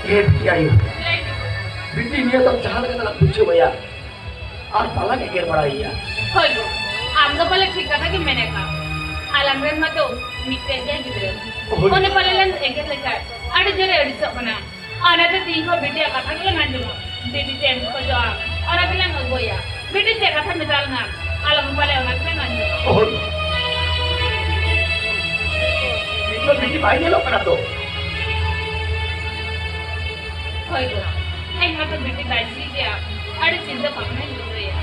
ये बिटी आयु बिटी निया तब जहां लगे ना पूछो भैया और पाला के गेर बड़ा हिया होय गो आम तो पहले ठीक था कि मैंने कहा आलमगन में तो मिट्टे दे गिरे ओने पहले लन एक लेका अड़ जरे अड़ सब बना और तो तीन को बिटिया कथा के ना जो बेटी टेम को जो और अगले न गोया बेटी से कथा मिटाल ना आलम पहले ओना के ना जो ओह तो बिटी भाई ने लो करा तो होय गो आई मत बेटी बैठी गया अड़ चिंता पकने लग रही है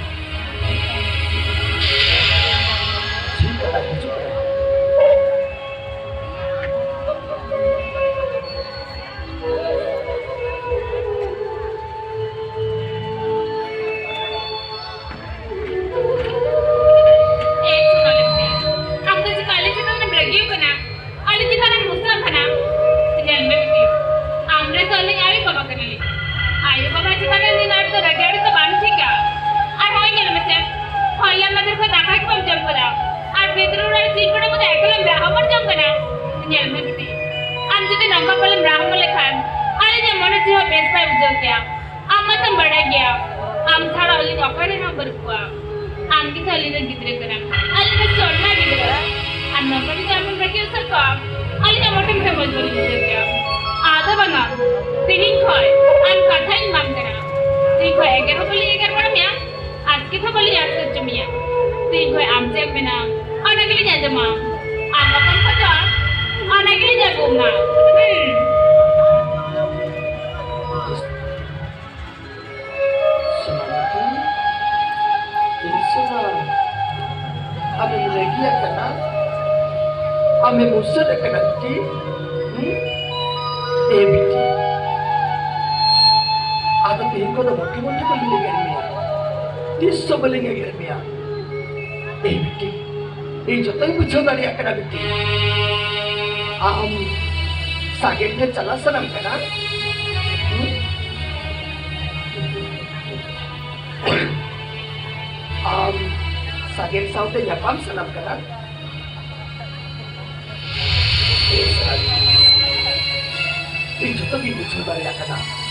ठीक है कुछ हमें मुझसे देखना बिटी ए बिटी आता तीन को तो मोटी मोटी बोली ले गई मिया तीस सौ बोलेंगे गिर मिया ए बिटी ये जो तक बुझो दाड़ी अकड़ा बिटी हम सागेट ने चला सनम करना हम सागेट साउते यापाम सनम करना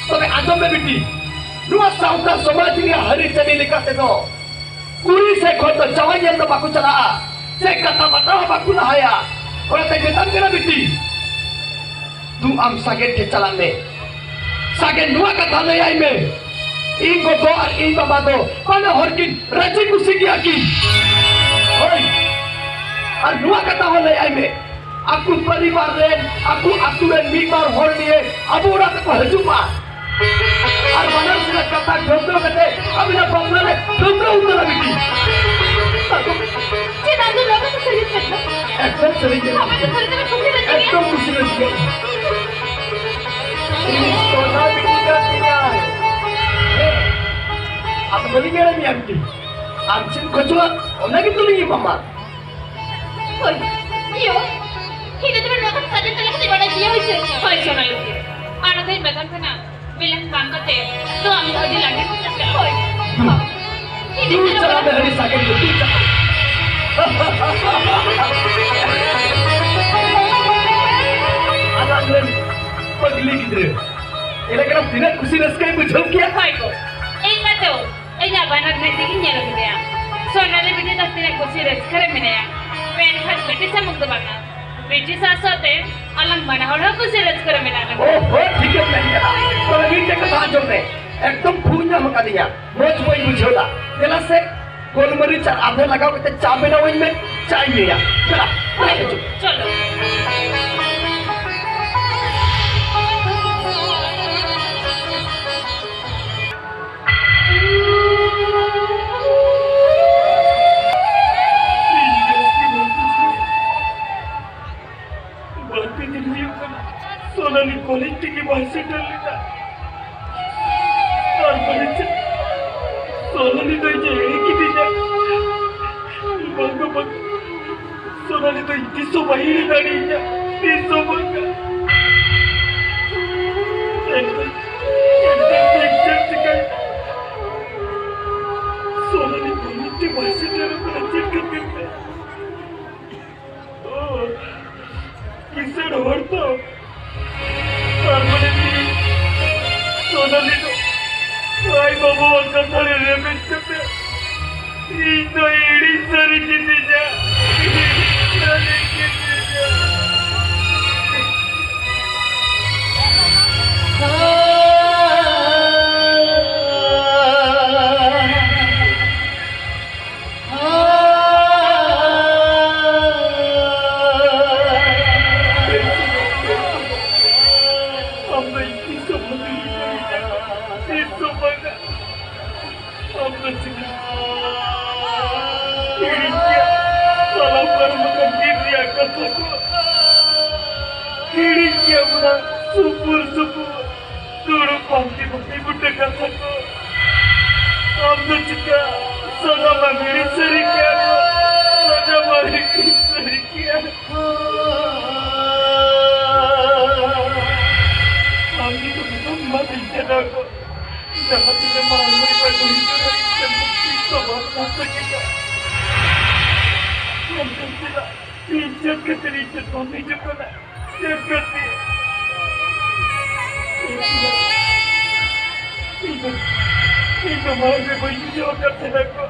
तबे आजम में बिटी नुआ साउता समाज ने हरी चली लिखाते तो कुड़ी से खो तो जवान तो बाकू चला से कथा बताओ बाकू नहाया और ते बेतन करा बिटी तू आम सागे के चला में सागे नुआ कथा नहीं आई में इन को तो और इन बाबा तो माने हरकिन रची कुसी की आकी ओए और नुआ कथा हो नहीं आई में aku परिवार ren aku aturan mimbar hor niye abu ora ko hajuma ar manar sila kata jodro kate abina bamla le jodro utara biti je nandu logo to seri chakna ekdom seri chakna ekdom kushi rachi to na biti ka tiya ab boli gele mi abiti archin khojwa ona ki tuli mama hoy yo Kita tu berlaku saja telah sebab dia macam macam mana lagi. Anak saya macam mana bilang bangga teh, tu kami lagi lagi macam hoy. Ini cara berhari sakit itu. Anak lem pagli kita. Ini kan tidak kusi raskai bujuk kia. Hoy ko. Ini tu, ini apa nak nanti ini lagi dia. So nanti kita tak tidak kusi raskai mana ya. Pen hat betul sama tu bangga. बेटी सास होते अलग बना और हम कुछ रच कर मिला ना ओ ठीक है नहीं करा तो बीटे का बात जोड़ने एकदम फूलना मका दिया मोच वही बुझोला तेला से गोलमरी चार आधे लगाओ के चाय में ना वही में चाय में या चला चलो सोनाली कॉलेज की बात डर लेता और बच्चे सोनाली तो ये एक ही दिन बंगा सोनाली तो इतनी सो बाहर गाड़ी है 300 बंगा सोनाली कॉलेज की बात डर को अच्छे करते हैं ओ किससे डरता permanently Manolito. Ay, babu, kasar remit kete. Ito iri sari kitinya. Sari kitinya. Subur-subur, turun pangki-pangki budak kasaku. Amdo juga sama miri serikian, sama miri serikian. Amdo tu bukan mati jenaka. Jangan tidak malu pada hidup dan kita bahasa kita. Amdo tidak ijat keterijat kami juga nak jagat dia. Itu mahu berjujur kata aku.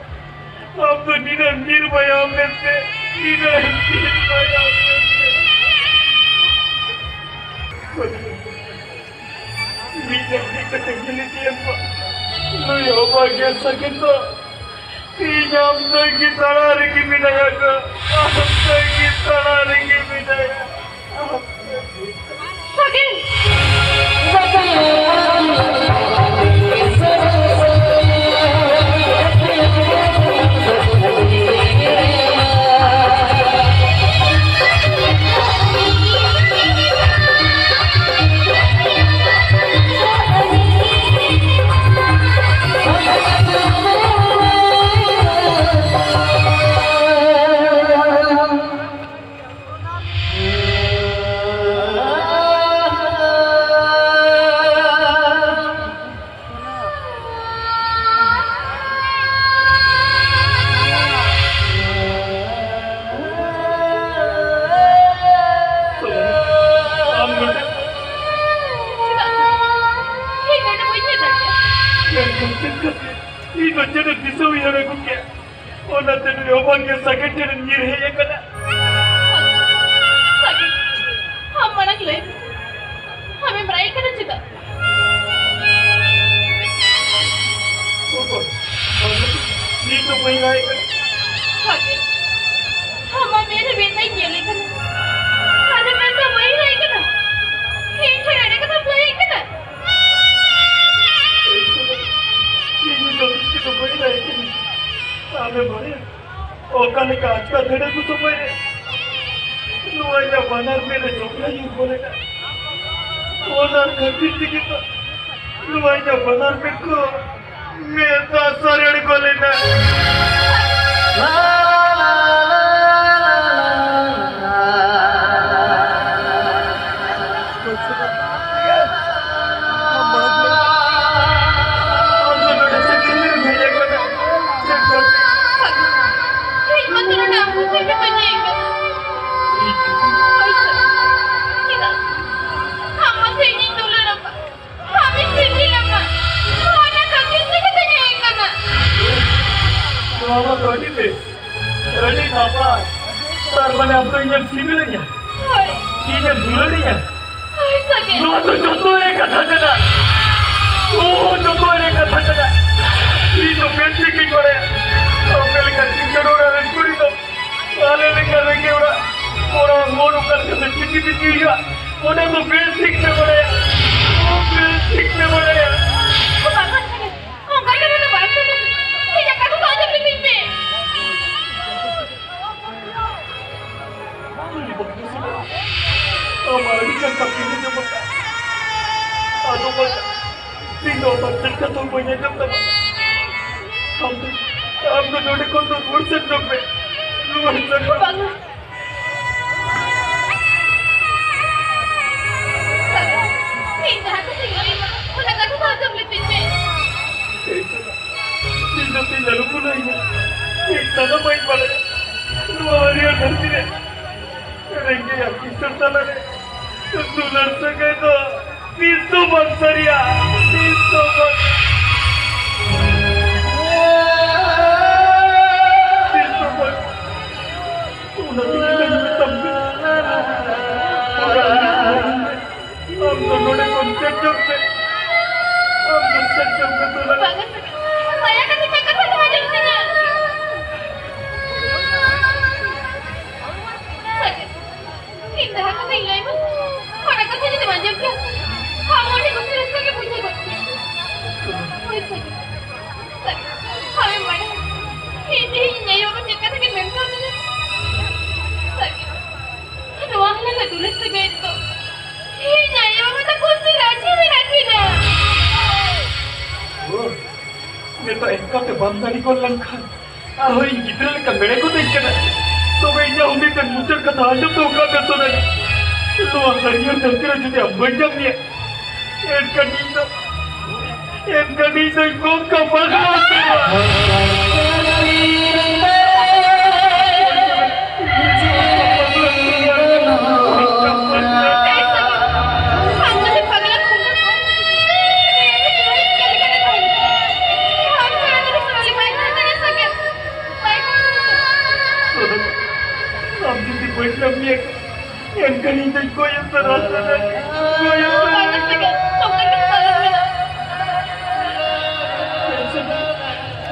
Apa tidak nirbaya mesti, tidak nirbaya mesti. Bijak kita terjadi tiapa. Lalu apa yang sakit tu? Ijam lagi tanah lagi bidaya ke. Lagi tanah lagi bidaya. Sakit. Piso Mansaria, Piso Bangkali ko lang kan. Ahoy, gidral ka mereko din ka na. So may niya umitan muchar ka tahanap to ka kasunod. Ito ang kanyang nagtira dyan ang banjang niya. Yan kanina kong kapagawa. Yang kanina ko yung sarasa na.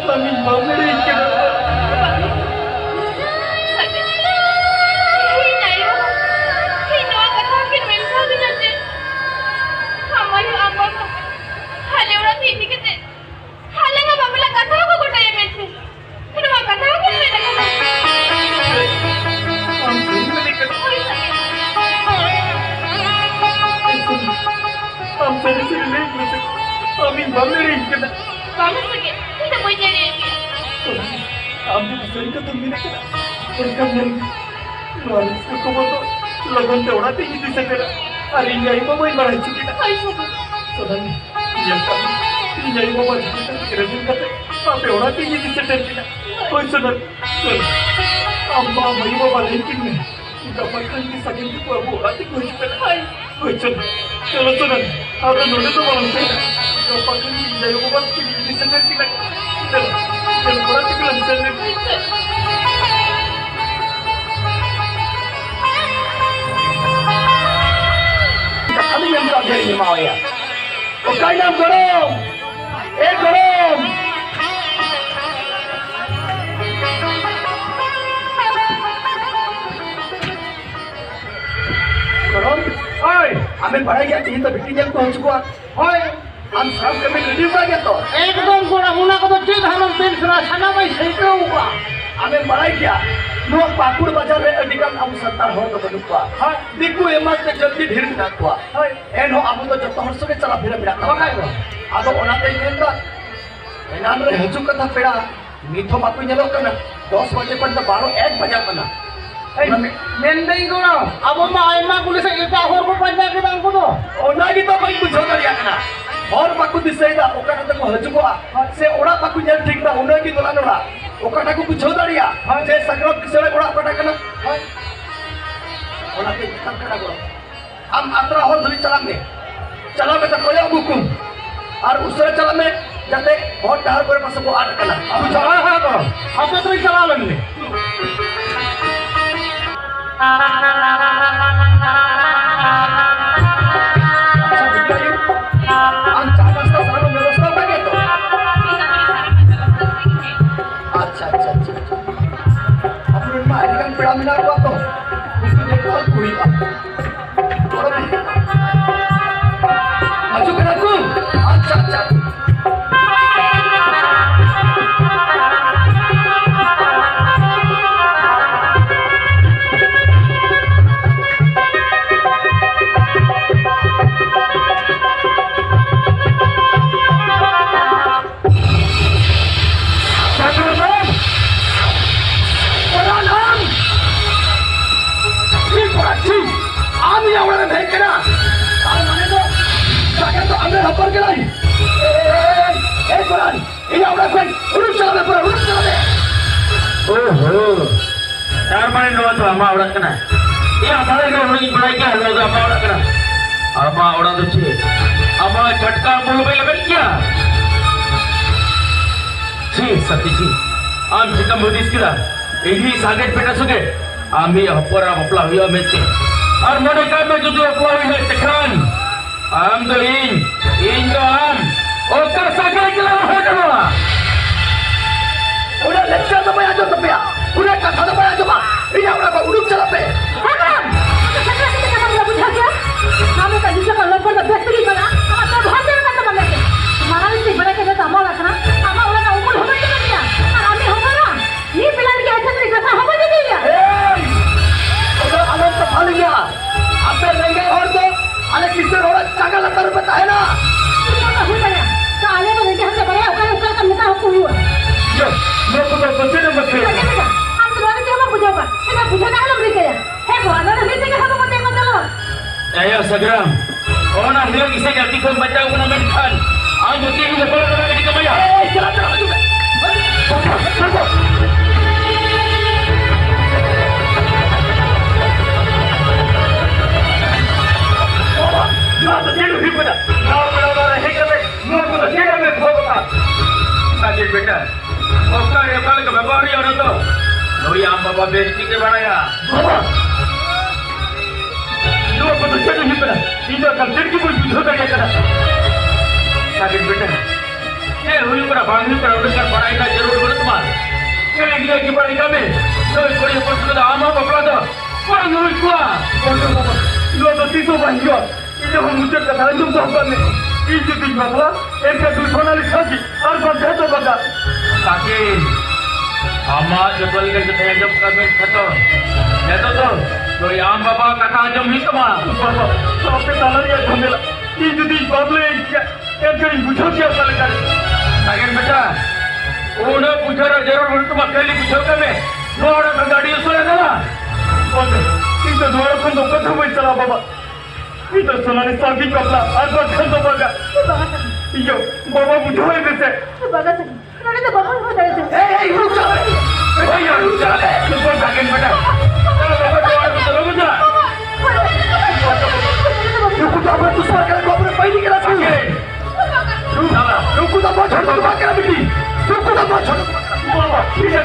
Kami mamalik ka na. Kami mamalik ka na. Kami sering ketemu ka na. Pagkamyan, lualis ka kumato. Lagon teora tinggi di segera. Hari niya may marahin kita. Soalnya, yang kami, niya marahin kita. Kira-kira kata, sampai orang tinggi di segera kita. Oh, soalnya, amma may marahin kita. Kita makan di sakit di kuah orang tinggi kita. Oh, soalnya, ada nona tu orang kita. Kita makan niya marahin kita di segera kita. Dan orang tinggi di segera kita. Ano yung gagawin ni Mawaya? Huwag kayo ng gulong! Gulong! Gulong? Hoy! Amin parang yan, tingin na bikin yan ko sukuan. Hoy! Ang sarap kami nilibra yan to. एकदम una ko to chit hamam pin sura sana mai seito ka. Amin parang yan. Nuwag Pakur Bazar re adikan abu santar hor to banukwa. Ha? Diku emas te jaldi dhir minakwa. Hoy! Eno abu to joto hor soge chala phira minakwa. Bakay ko. Ado onate menda. Enan re hajuk katha peda. Mitho matu nyelo kana. 10 baje pan 12 1 baja kana. Mendai ko na. Abo ma ay ma pulis ay ita hor ko panja ke dang ko to. Onagi to mai bujho dariya kana. Hor paku disaida okana to hajukwa. Se ora paku nyel thik na onagi dolan ora. Okana ko bujho dariya. Se sagrab kisare ora okana kana. Ona ke kam kana ko. Am atra hor dhari chalange. Chalabe ta koya hukum. Ar usre chalame jate hor dahar kore pas ko at kana. Abu chala ha ko. Ape to chala lenne. Ama orang tu cik. Ama झटका बोल बे लगन क्या? जी सती जी. आम चिका मोदीस किरा. Ini sangat beda suge. Ami hapora bapla huya mete. Ar mereka me judu bapla huya tekan. Am do in do am. Oka sangat kila hoda. Udah lecture sampai aja tapi ya. Udah kata sampai aja pak. Ini orang apa uduk cala pe. Sakram, sakram kita kan nggak punya क्या? Kami kan bisa kalau pun lebih tinggi mana? Sama saya bahasa yang kata mana? Mana sih mereka kita tahu lah sana. Ama orang nak umur hobi juga dia. Kami hobi lah. Ni pilar kita aja mereka tak hobi juga dia. उधर आनंद तो फाली गया आपने लंगे और तो अरे किससे रोड़ा चागा लता रुपए है ना Kita hobi ya. Kali tu mereka hanya bayar ukar kan kita hobi huआ. Yo, मैं तो बच्चे ने बच्चे. हम तो orang cuma puja apa? Kita puja dah lah mereka ya. Hei, kalau ada mereka kita hobi mati mati lah. Ayo Sagram. Orang bilang kisah ganti kau baca guna menkan. Am bukti ini lepas orang di kamaya. चला चला मत ना तो jail भी पड़ा ना बड़ा है करे ना तो जेल में भोगता साजिद बेटा. ओका ये बाल का व्यापारी और तो. नोई आम बाबा बेस्टी के बनाया. बाबा लोग को तो जेल ही पड़ा. इधर कल लड़की को बुझो कर करा. साजिद बेटा. ये हुई पर बांधनी पर उनका पढ़ाई का जरूर बन तुम्हार. ये इंडिया की पढ़ाई का में. तो कोई पर्सनल आम बाबा तो. कोई नोई को. लो तो तीसो बंजो ये हम मुझे कथा तुम तो करने ये जो दिन बदला एक का दूसरा लिखा की और बंधे तो बता साकिन. आमा जबल के तय जब कर में खतो. ये तो आम बाबा कथा जम ही तुम्हार. बाबा तो अपने ताला ये झमेला ये जो दिन बदले एक का बुझो क्या साले कर साकिन बेटा. उन्हें पूछा जरूर बोल तुम अकेली पूछो का में. नोड़ा का गाड़ी उसने ना. बंद ये तो दोनों को तो कथा में चला बाबा ये तो सुनाने साकी कपला आज बच्चों तो बगा यो बाबा बुझो है कैसे Bagus sih. Nanti tu bapak mau dari sini. ए रुक जा भैया रुक जा. चुप हो साकिन बेटा. चलो बाबा चलो चलो चलो. रुक जा मैं दूसरा करे को अपने पहली के रात रुक जा बहुत छोड़ दो बाकी बिटी रुक जा बहुत छोड़ बाबा ये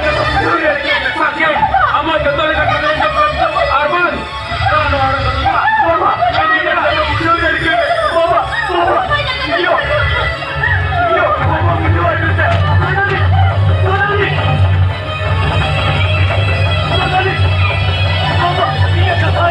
क्या साकिन. आमा जबल का अरमान. बाबा बाबा बाबा यो यो बाबा मुझे वाले से सोनाली बाबा ये कथा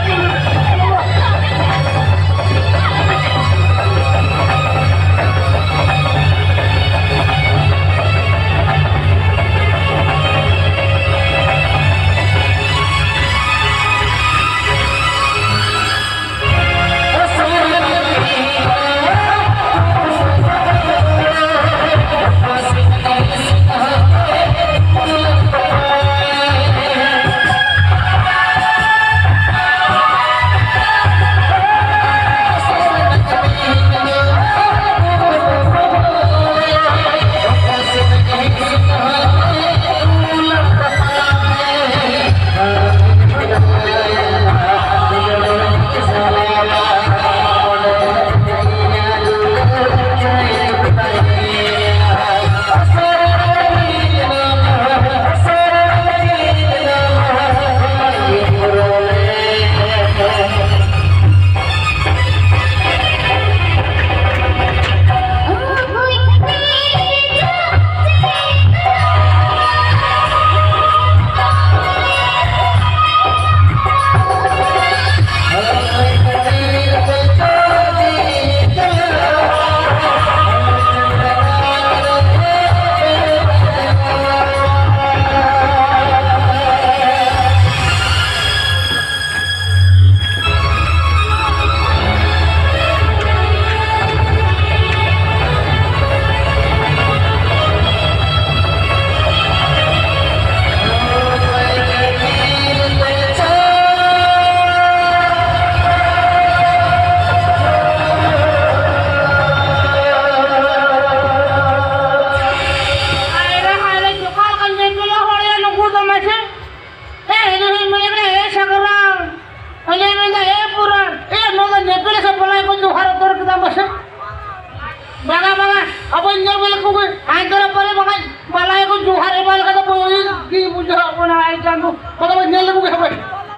ko juhar ator kita masih. Banga apa nyal balik ko antar pare banga balai ko juhar bal kata boy ki buja ko na ay jandu. Kada nyal ko